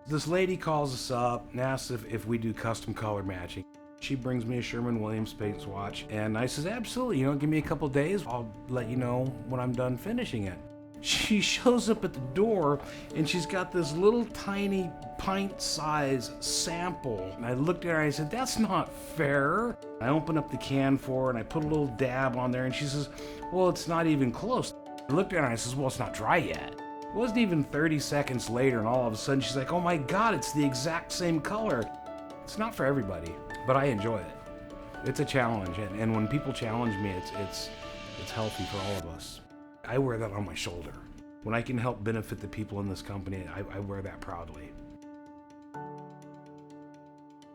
This lady calls us up and asks if we do custom color matching. She brings me a Sherwin-Williams paint swatch, and I says, absolutely, give me a couple days. I'll let you know when I'm done finishing it. She shows up at the door, and she's got this little tiny pint-size sample. And I looked at her and I said, that's not fair. I open up the can for her, and I put a little dab on there, and she says, well, it's not even close. I looked at her and I says, well, it's not dry yet. It wasn't even 30 seconds later, and all of a sudden she's like, oh my God, it's the exact same color. It's not for everybody, but I enjoy it. It's a challenge, and when people challenge me, it's healthy for all of us. I wear that on my shoulder. When I can help benefit the people in this company, I wear that proudly.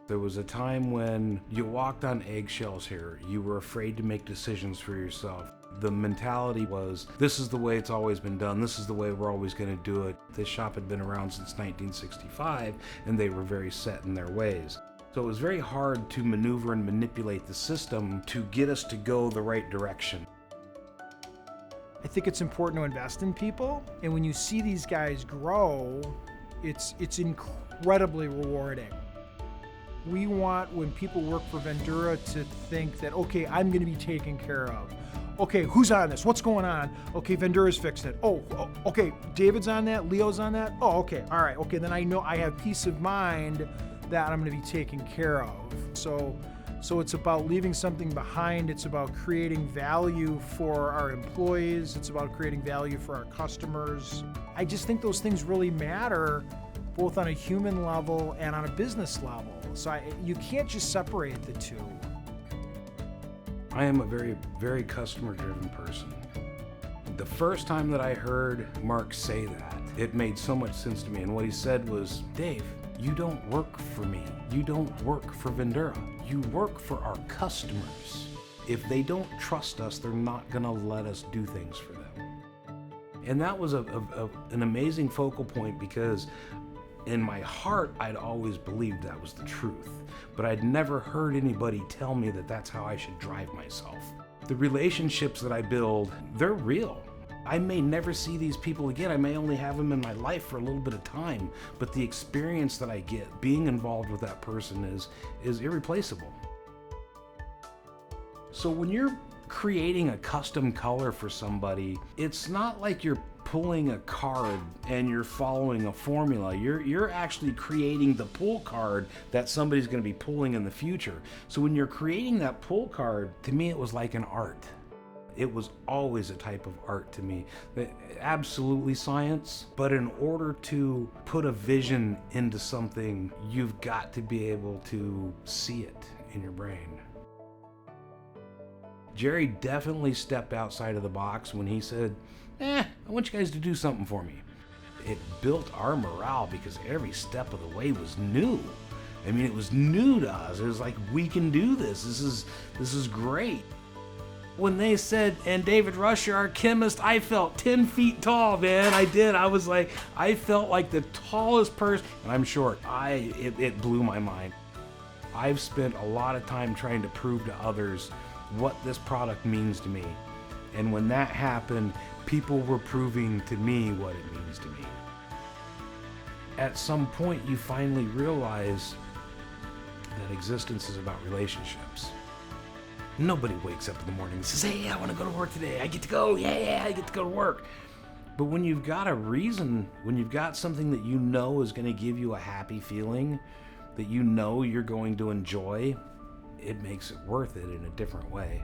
There was a time when you walked on eggshells here. You were afraid to make decisions for yourself. The mentality was, this is the way it's always been done. This is the way we're always going to do it. This shop had been around since 1965, and they were very set in their ways. So it was very hard to maneuver and manipulate the system to get us to go the right direction. I think it's important to invest in people, and when you see these guys grow, it's incredibly rewarding. We want, when people work for Vendura, to think that, okay, I'm going to be taken care of. Okay, who's on this? What's going on? Okay, Vendura's fixed it. Oh, okay, David's on that, Leo's on that. Oh, okay, all right, okay, then I know I have peace of mind that I'm going to be taken care of. So it's about leaving something behind. It's about creating value for our employees. It's about creating value for our customers. I just think those things really matter, both on a human level and on a business level. So you can't just separate the two. I am a very, very customer-driven person. The first time that I heard Mark say that, it made so much sense to me. And what he said was, Dave, you don't work for me. You don't work for Vendura. You work for our customers. If they don't trust us, they're not gonna let us do things for them. And that was an amazing focal point, because in my heart, I'd always believed that was the truth, but I'd never heard anybody tell me that that's how I should drive myself. The relationships that I build, they're real. I may never see these people again. I may only have them in my life for a little bit of time, but the experience that I get being involved with that person is irreplaceable. So when you're creating a custom color for somebody, it's not like you're pulling a card and you're following a formula. You're actually creating the pull card that somebody's going to be pulling in the future. So when you're creating that pull card, to me it was like an art. It was always a type of art to me. Absolutely science, but in order to put a vision into something, you've got to be able to see it in your brain. Jerry definitely stepped outside of the box when he said, I want you guys to do something for me. It built our morale because every step of the way was new. I mean, it was new to us. It was like, we can do this. This is great. When they said, and David Rusher, our chemist, I felt 10 feet tall, man. I did. I felt like the tallest person, and I'm short. It blew my mind. I've spent a lot of time trying to prove to others what this product means to me. And when that happened, people were proving to me what it means to me. At some point, you finally realize that existence is about relationships. Nobody wakes up in the morning and says, hey, I want to go to work today. I get to go. Yeah, I get to go to work. But when you've got a reason, when you've got something that you know is going to give you a happy feeling, that you know you're going to enjoy, it makes it worth it in a different way.